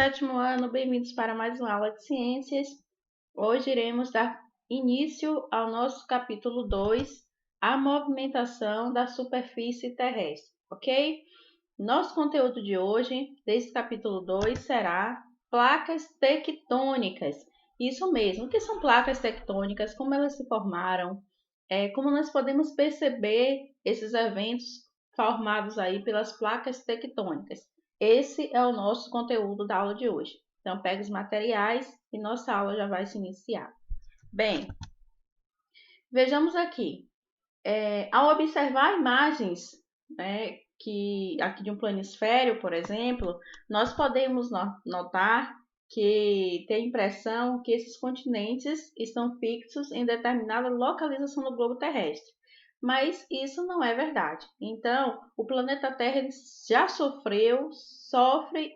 sétimo ano, bem-vindos para mais uma aula de ciências. Hoje iremos dar início ao nosso capítulo 2, a movimentação da superfície terrestre, ok? Nosso conteúdo de hoje, desse capítulo 2, será placas tectônicas. Isso mesmo, o que são placas tectônicas, como elas se formaram, como nós podemos perceber esses eventos formados aí pelas placas tectônicas. Esse é o nosso conteúdo da aula de hoje. Então, pegue os materiais e nossa aula já vai se iniciar. Bem, vejamos aqui. Ao observar imagens, né, aqui de um planisfério, por exemplo, nós podemos notar que tem a impressão que esses continentes estão fixos em determinada localização do globo terrestre. Mas isso não é verdade. Então, o planeta Terra ele já sofre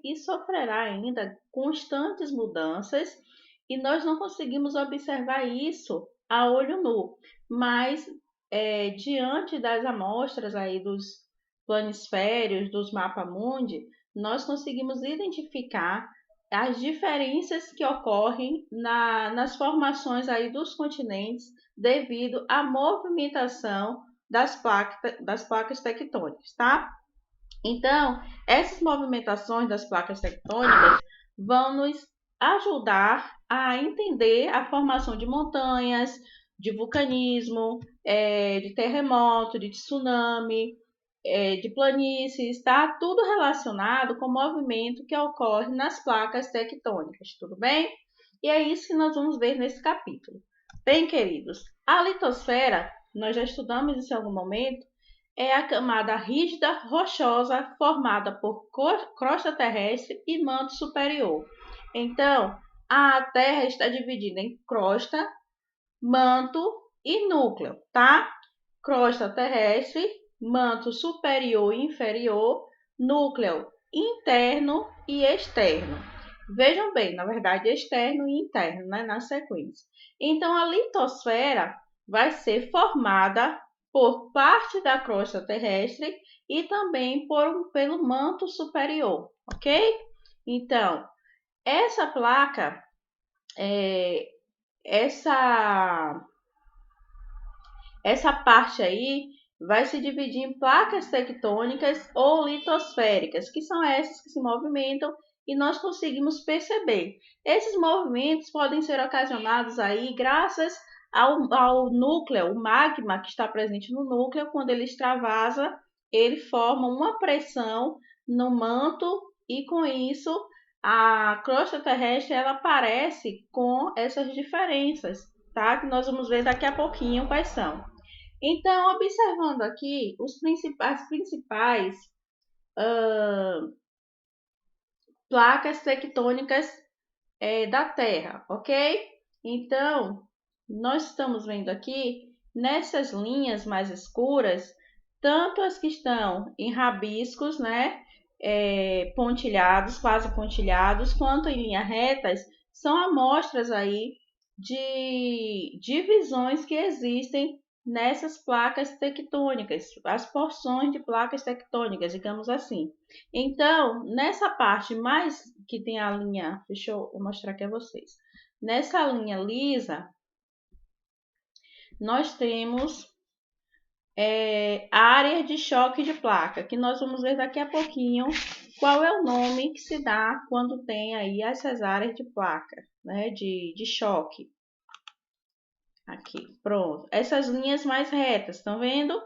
e sofrerá ainda constantes mudanças e nós não conseguimos observar isso a olho nu. Mas, diante das amostras aí dos planisférios, dos mapamundi, nós conseguimos identificar as diferenças que ocorrem nas formações aí dos continentes devido à movimentação das placas tectônicas, tá? Então, essas movimentações das placas tectônicas vão nos ajudar a entender a formação de montanhas, de vulcanismo, de terremoto, de tsunami, de planícies, tá? Tudo relacionado com o movimento que ocorre nas placas tectônicas, tudo bem? E é isso que nós vamos ver nesse capítulo. Bem, queridos, a litosfera, nós já estudamos isso em algum momento, é a camada rígida rochosa formada por crosta terrestre e manto superior. Então, a Terra está dividida em crosta, manto e núcleo, tá? Crosta terrestre, manto superior e inferior, núcleo interno e externo. Vejam bem, na verdade, externo e interno, né, na sequência. Então, a litosfera vai ser formada por parte da crosta terrestre e também pelo manto superior, ok? Então, essa placa, essa parte aí vai se dividir em placas tectônicas ou litosféricas, que são essas que se movimentam e nós conseguimos perceber. Esses movimentos podem ser ocasionados aí graças ao núcleo, o magma que está presente no núcleo, quando ele extravasa, ele forma uma pressão no manto e com isso a crosta terrestre ela aparece com essas diferenças, tá? Que nós vamos ver daqui a pouquinho quais são. Então, observando aqui as principais placas tectônicas da Terra, ok? Então, nós estamos vendo aqui nessas linhas mais escuras, tanto as que estão em rabiscos, né? Pontilhados, quase pontilhados, quanto em linhas retas, são amostras aí de divisões que existem nessas placas tectônicas, as porções de placas tectônicas, digamos assim. Então, nessa parte mais que tem a linha, deixa eu mostrar aqui a vocês. Nessa linha lisa, nós temos área de choque de placa, que nós vamos ver daqui a pouquinho qual é o nome que se dá quando tem aí essas áreas de placa, né, de choque. Aqui, pronto. Essas linhas mais retas, estão vendo?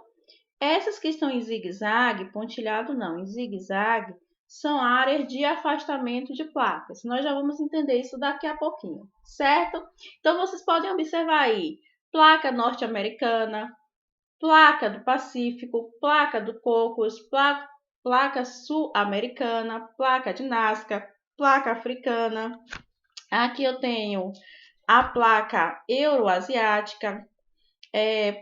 Essas que estão em zigue-zague, pontilhado não, em zigue-zague, são áreas de afastamento de placas. Nós já vamos entender isso daqui a pouquinho, certo? Então, vocês podem observar aí, placa norte-americana, placa do Pacífico, placa do Cocos, placa sul-americana, placa de Nazca, placa africana. Aqui eu tenho a placa euroasiática,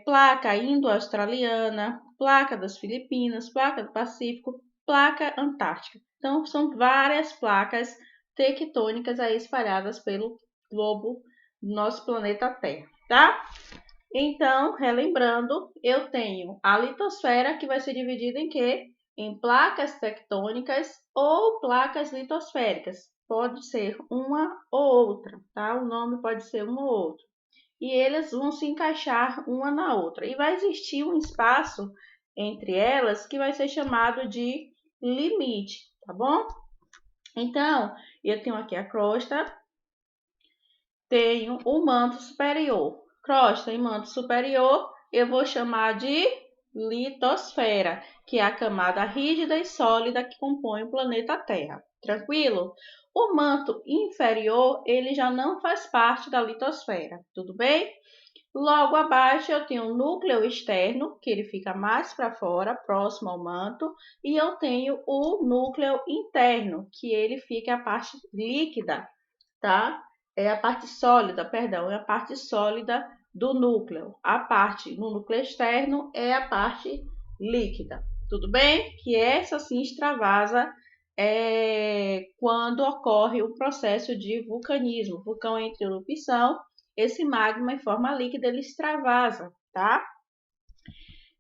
placa indo-australiana, placa das Filipinas, placa do Pacífico, placa antártica. Então, são várias placas tectônicas aí espalhadas pelo globo do nosso planeta Terra, tá? Então, relembrando, eu tenho a litosfera, que vai ser dividida em quê? Em placas tectônicas ou placas litosféricas. pode ser uma ou outra, tá? O nome pode ser uma ou outra. E elas vão se encaixar uma na outra. E vai existir um espaço entre elas que vai ser chamado de limite, tá bom? Então, eu tenho aqui a crosta, tenho o manto superior. Crosta e manto superior, eu vou chamar de litosfera, que é a camada rígida e sólida que compõe o planeta Terra. Tranquilo? O manto inferior, ele já não faz parte da litosfera, tudo bem? Logo abaixo eu tenho o núcleo externo, que ele fica mais para fora, próximo ao manto, e eu tenho o núcleo interno, que ele fica a parte líquida, tá? É a parte sólida, perdão, é a parte sólida do núcleo. A parte no núcleo externo é a parte líquida. Tudo bem? Que essa sim extravasa quando ocorre o processo de vulcanismo. O vulcão entra em erupção, esse magma em forma líquida ele extravasa, tá?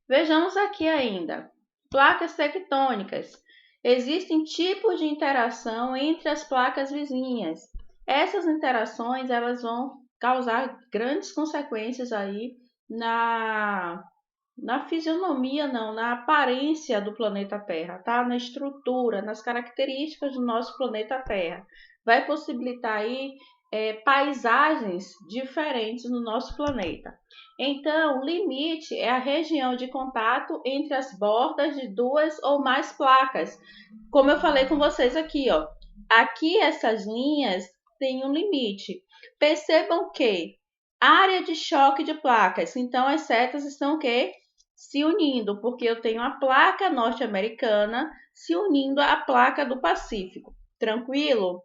Vejamos aqui ainda. Placas tectônicas. Existem tipos de interação entre as placas vizinhas. Essas interações elas vão causar grandes consequências aí na fisionomia, não, na aparência do planeta Terra, tá? Na estrutura, nas características do nosso planeta Terra. Vai possibilitar aí paisagens diferentes no nosso planeta. Então, o limite é a região de contato entre as bordas de duas ou mais placas. Como eu falei com vocês aqui, ó. Aqui essas linhas têm um limite. Percebam que área de choque de placas. Então, as setas estão o quê? Se unindo, porque eu tenho a placa norte-americana se unindo à placa do Pacífico. Tranquilo?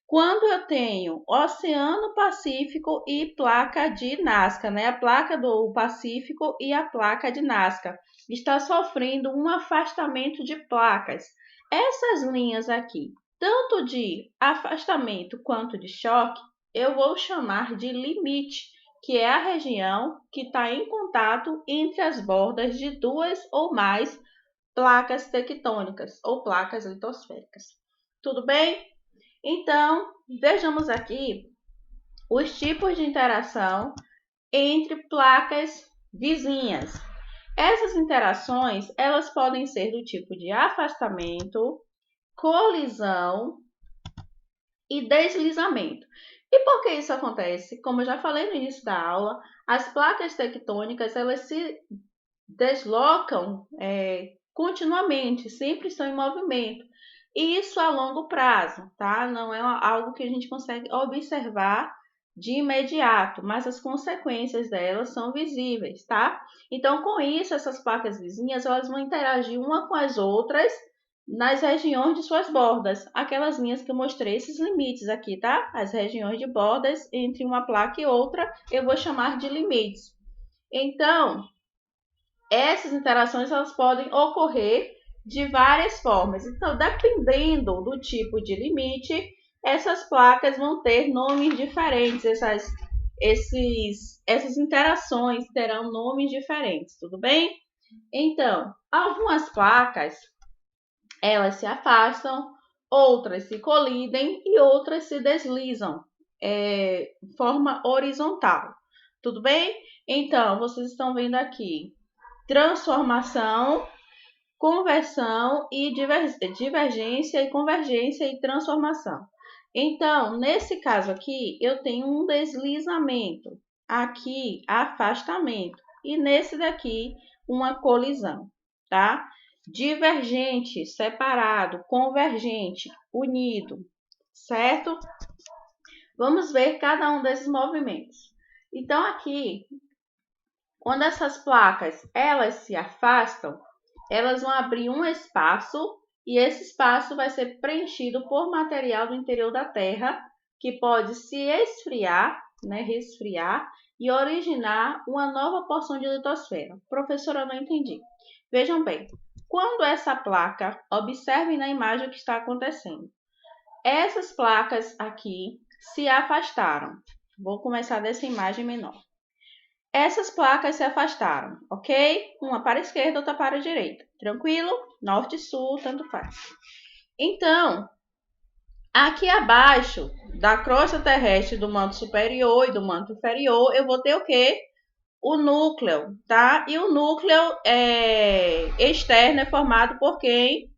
Quando eu tenho Oceano Pacífico e placa de Nazca, né? A placa do Pacífico e a placa de Nazca está sofrendo um afastamento de placas. Essas linhas aqui, tanto de afastamento quanto de choque, eu vou chamar de limite, que é a região que está em contato entre as bordas de duas ou mais placas tectônicas ou placas litosféricas. Tudo bem? Então, vejamos aqui os tipos de interação entre placas vizinhas. Essas interações, elas podem ser do tipo de afastamento, colisão e deslizamento. E por que isso acontece? Como eu já falei no início da aula, as placas tectônicas elas se deslocam continuamente, sempre estão em movimento. E isso a longo prazo, tá? Não é algo que a gente consegue observar de imediato, mas as consequências delas são visíveis, tá? Então, com isso, essas placas vizinhas elas vão interagir uma com as outras nas regiões de suas bordas, aquelas linhas que eu mostrei, esses limites aqui, tá? As regiões de bordas entre uma placa e outra, eu vou chamar de limites. Então, essas interações elas podem ocorrer de várias formas. Então, dependendo do tipo de limite, essas placas vão ter nomes diferentes, essas interações terão nomes diferentes, tudo bem? Então, algumas placas elas se afastam, outras se colidem e outras se deslizam de forma horizontal. Tudo bem? Então, vocês estão vendo aqui transformação, conversão e divergência e convergência e transformação. Então, nesse caso aqui, eu tenho um deslizamento, aqui afastamento e nesse daqui uma colisão, tá? Divergente, separado, convergente, unido, certo? Vamos ver cada um desses movimentos. Então, aqui, quando essas placas elas se afastam, elas vão abrir um espaço e esse espaço vai ser preenchido por material do interior da Terra que pode se esfriar, né, resfriar e originar uma nova porção de litosfera. Professora, eu não entendi. Vejam bem, quando essa placa, observem na imagem o que está acontecendo. Essas placas aqui se afastaram. Vou começar dessa imagem menor. Essas placas se afastaram, ok? Uma para a esquerda, outra para a direita. Tranquilo? Norte e sul, tanto faz. Então, Aqui abaixo da crosta terrestre do manto superior e do manto inferior, eu vou ter o quê? O núcleo, tá? E o núcleo externo é formado por quem?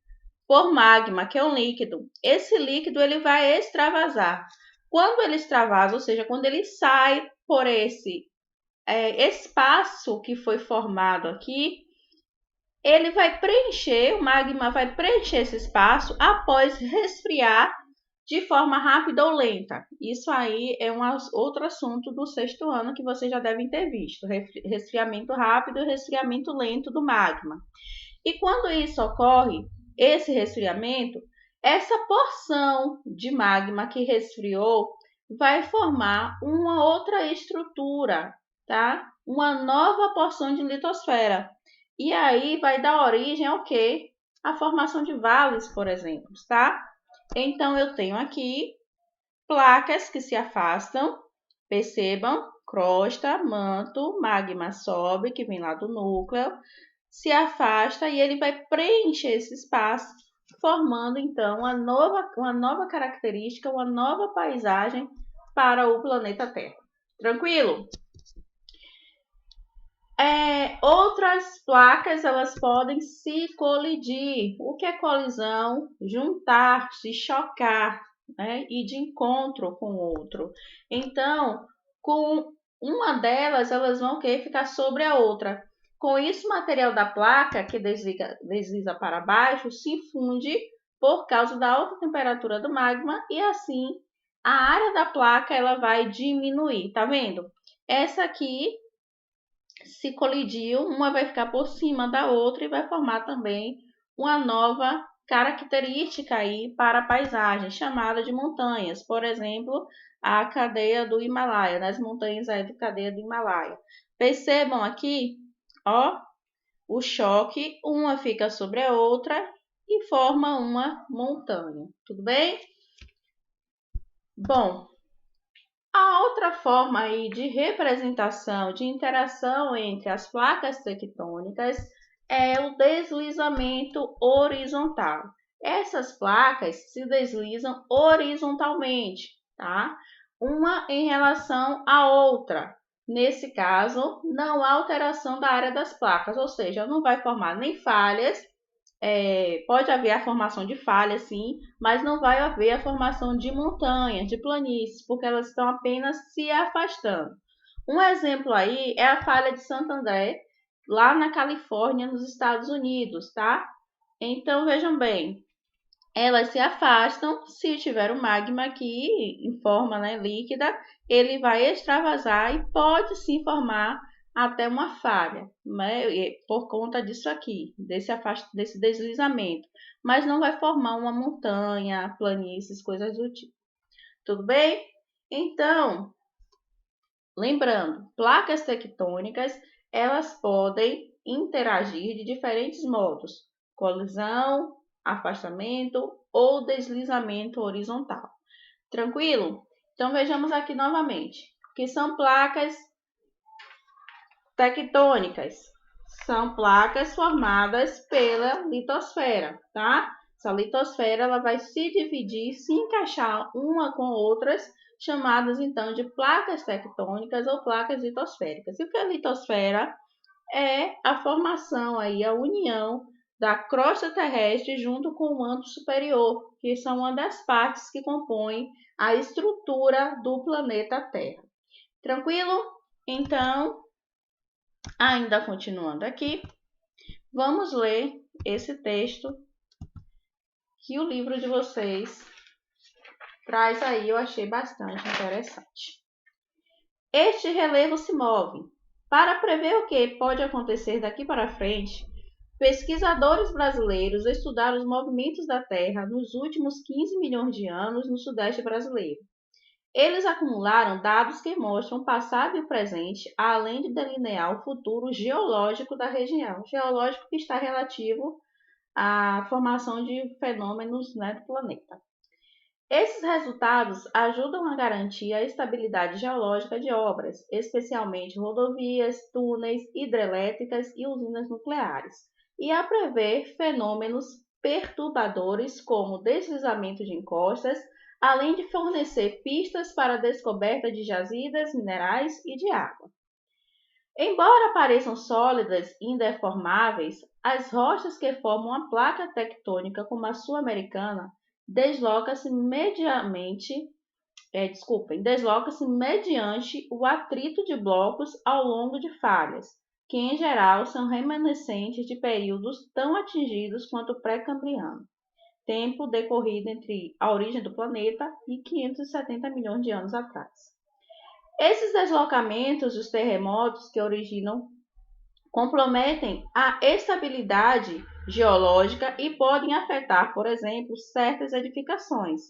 Por magma, que é um líquido. Esse líquido ele vai extravasar. Quando ele extravasa, ou seja, quando ele sai por esse espaço que foi formado aqui, ele vai preencher, o magma vai preencher esse espaço após resfriar de forma rápida ou lenta. Isso aí é um outro assunto do sexto ano que vocês já devem ter visto: resfriamento rápido e resfriamento lento do magma. E quando isso ocorre, esse resfriamento, essa porção de magma que resfriou vai formar uma outra estrutura, tá? Uma nova porção de litosfera. E aí vai dar origem ao quê? A formação de vales, por exemplo, tá? Então eu tenho aqui placas que se afastam. Percebam, crosta, manto, magma sobe, que vem lá do núcleo, se afasta e ele vai preencher esse espaço, formando então uma nova característica, uma nova paisagem para o planeta Terra. Tranquilo? Outras placas elas podem se colidir. O que é colisão? Juntar, se chocar, né? Ir de encontro com o outro. Então, com uma delas, elas vão ficar sobre a outra. Com isso, o material da placa, que desliza para baixo, se funde por causa da alta temperatura do magma e assim a área da placa ela vai diminuir. Tá vendo? Essa aqui se colidiu, uma vai ficar por cima da outra e vai formar também uma nova característica aí para a paisagem, chamada de montanhas. Por exemplo, a cadeia do Himalaia, nas montanhas aí da cadeia do Himalaia. Percebam aqui, ó, o choque, uma fica sobre a outra e forma uma montanha. Tudo bem? Bom, a outra forma aí de representação, de interação entre as placas tectônicas é o deslizamento horizontal. Essas placas se deslizam horizontalmente, tá? Uma em relação à outra. Nesse caso, não há alteração da área das placas, ou seja, não vai formar nem falhas, pode haver a formação de falhas, sim, mas não vai haver a formação de montanhas, de planícies, porque elas estão apenas se afastando. Um exemplo aí é a falha de Santo André, lá na Califórnia, nos Estados Unidos, tá? Então, vejam bem, elas se afastam, se tiver o magma aqui em forma, né, líquida, ele vai extravasar e pode sim formar até uma falha, né, por conta disso aqui, desse deslizamento. Mas não vai formar uma montanha, planícies, coisas do tipo. Tudo bem? Então, lembrando, placas tectônicas, elas podem interagir de diferentes modos: colisão, afastamento ou deslizamento horizontal. Tranquilo? Então vejamos aqui novamente, que são placas tectônicas. São placas formadas pela litosfera, tá? Essa litosfera ela vai se dividir, se encaixar uma com outras, chamadas então de placas tectônicas ou placas litosféricas. E o que é litosfera? É a formação aí, a união da crosta terrestre junto com o manto superior, que são uma das partes que compõem a estrutura do planeta Terra. Tranquilo? Então, ainda continuando aqui, vamos ler esse texto que o livro de vocês traz aí, eu achei bastante interessante. Este relevo se move. Para prever o que pode acontecer daqui para frente, pesquisadores brasileiros estudaram os movimentos da Terra nos últimos 15 milhões de anos no Sudeste brasileiro. Eles acumularam dados que mostram o passado e o presente, além de delinear o futuro geológico da região. Geológico que está relativo à formação de fenômenos, né, do planeta. Esses resultados ajudam a garantir a estabilidade geológica de obras, especialmente rodovias, túneis, hidrelétricas e usinas nucleares, e a prever fenômenos perturbadores como deslizamento de encostas, além de fornecer pistas para a descoberta de jazidas minerais e de água. Embora pareçam sólidas e indeformáveis, as rochas que formam uma placa tectônica como a sul-americana deslocam-se mediante o atrito de blocos ao longo de falhas, que em geral são remanescentes de períodos tão atingidos quanto o pré-cambriano, tempo decorrido entre a origem do planeta e 570 milhões de anos atrás. Esses deslocamentos dos terremotos que originam comprometem a estabilidade geológica e podem afetar, por exemplo, certas edificações.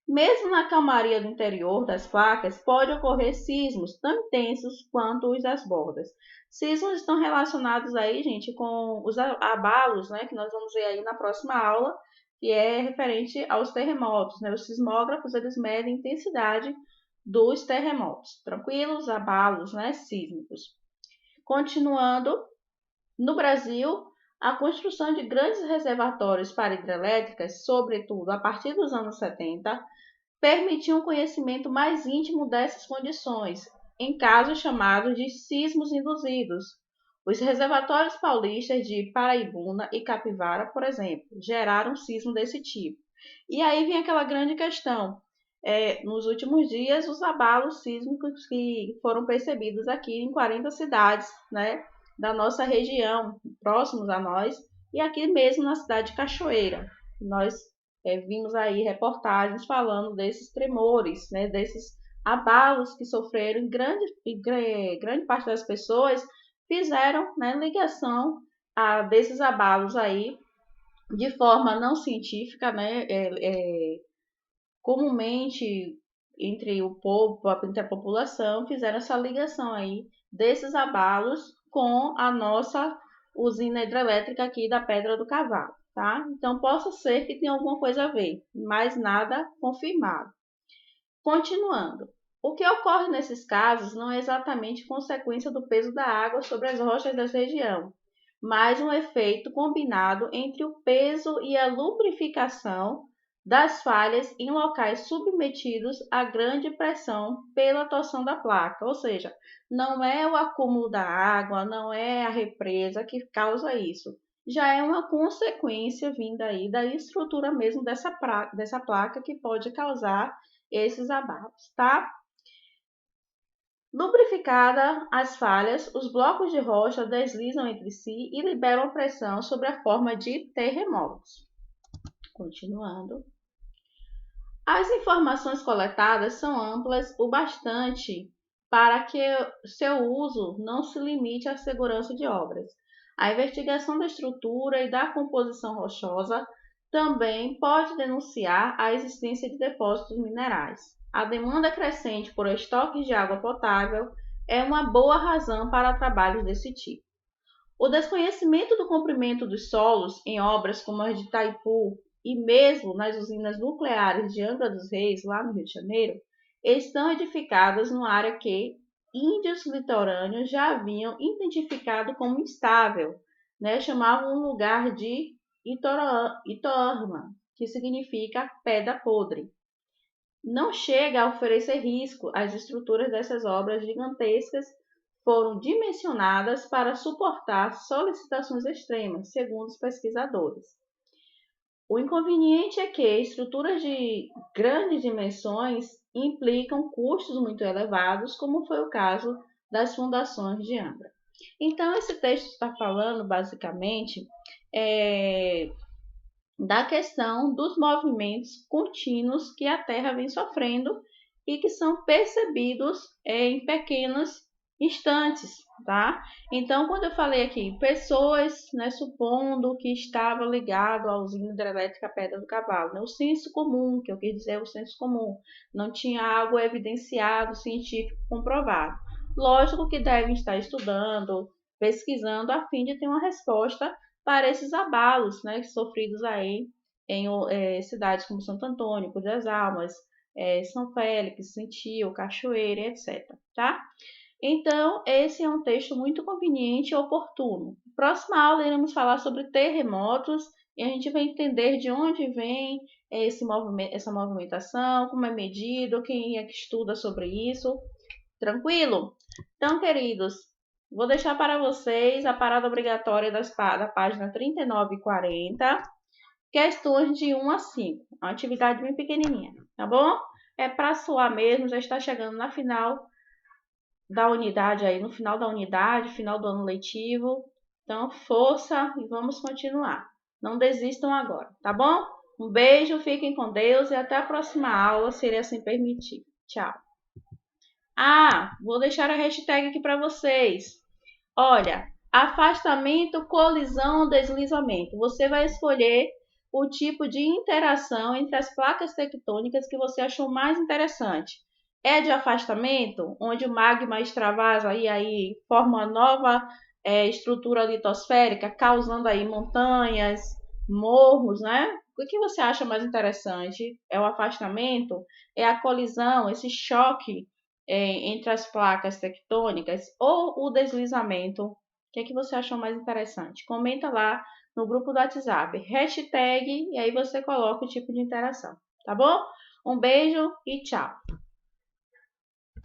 Mesmo na calmaria do interior das placas, pode ocorrer sismos tão intensos quanto os das bordas. Sismos estão relacionados aí, gente, com os abalos, né, que nós vamos ver aí na próxima aula, que é referente aos terremotos, né? Os sismógrafos, eles medem a intensidade dos terremotos, tranquilos, abalos, né, sísmicos. Continuando, no Brasil, a construção de grandes reservatórios para hidrelétricas, sobretudo a partir dos anos 70, permitiu um conhecimento mais íntimo dessas condições, em casos chamados de sismos induzidos. Os reservatórios paulistas de Paraibuna e Capivara, por exemplo, geraram um sismo desse tipo. E aí vem aquela grande questão. Nos últimos dias, os abalos sísmicos que foram percebidos aqui em 40 cidades, né, da nossa região, próximos a nós, e aqui mesmo na cidade de Cachoeira. Nós vimos aí reportagens falando desses tremores, né, desses abalos que sofreram, grande parte das pessoas fizeram, né, ligação desses abalos aí de forma não científica, né, comumente entre o povo, entre a população, fizeram essa ligação aí desses abalos com a nossa usina hidrelétrica aqui da Pedra do Cavalo, tá? Então, possa ser que tenha alguma coisa a ver, mas nada confirmado. Continuando. O que ocorre nesses casos não é exatamente consequência do peso da água sobre as rochas da região, mas um efeito combinado entre o peso e a lubrificação das falhas em locais submetidos a grande pressão pela torção da placa, ou seja, não é o acúmulo da água, não é a represa que causa isso, já é uma consequência vinda aí da estrutura mesmo dessa placa que pode causar esses abalos, tá? Lubrificada as falhas, os blocos de rocha deslizam entre si e liberam pressão sob a forma de terremotos. Continuando. As informações coletadas são amplas o bastante para que seu uso não se limite à segurança de obras. A investigação da estrutura e da composição rochosa também pode denunciar a existência de depósitos minerais. A demanda crescente por estoques de água potável é uma boa razão para trabalhos desse tipo. O desconhecimento do comprimento dos solos em obras como as de Itaipu e mesmo nas usinas nucleares de Angra dos Reis, lá no Rio de Janeiro, estão edificadas numa área que índios litorâneos já haviam identificado como instável, né? Chamavam um lugar de Itororma, que significa pedra podre. Não chega a oferecer risco. As estruturas dessas obras gigantescas foram dimensionadas para suportar solicitações extremas, segundo os pesquisadores. O inconveniente é que estruturas de grandes dimensões implicam custos muito elevados, como foi o caso das fundações de Angra. Então, esse texto está falando basicamente da questão dos movimentos contínuos que a Terra vem sofrendo e que são percebidos em pequenos instantes, tá? Então, quando eu falei aqui, pessoas, né, supondo que estava ligado à usina hidrelétrica Pedra do Cavalo, né, o senso comum, que eu quis dizer o senso comum, não tinha algo evidenciado, científico, comprovado. Lógico que devem estar estudando, pesquisando, a fim de ter uma resposta para esses abalos, né, sofridos aí em cidades como Santo Antônio, Cruz das Almas, São Félix, Sentiu, Cachoeira, etc. Tá? Então, esse é um texto muito conveniente e oportuno. Próxima aula iremos falar sobre terremotos e a gente vai entender de onde vem essa movimentação, como é medido, quem é que estuda sobre isso. Tranquilo? Então, queridos, vou deixar para vocês a parada obrigatória da página 39 e 40, questões de 1 a 5. Uma atividade bem pequenininha, tá bom? É para suar mesmo, já está chegando na final da unidade aí, no final da unidade, final do ano letivo. Então, força e vamos continuar. Não desistam agora, tá bom? Um beijo, fiquem com Deus e até a próxima aula, se ele assim permitir. Tchau. Ah, vou deixar a hashtag aqui para vocês. Olha, afastamento, colisão ou deslizamento. Você vai escolher o tipo de interação entre as placas tectônicas que você achou mais interessante. É de afastamento, onde o magma extravasa e aí forma uma nova estrutura litosférica, causando aí montanhas, morros, né? O que você acha mais interessante? É o afastamento? É a colisão, esse choque entre as placas tectônicas ou o deslizamento? O que você achou mais interessante? Comenta lá no grupo do WhatsApp, hashtag, e aí você coloca o tipo de interação, tá bom? Um beijo e tchau!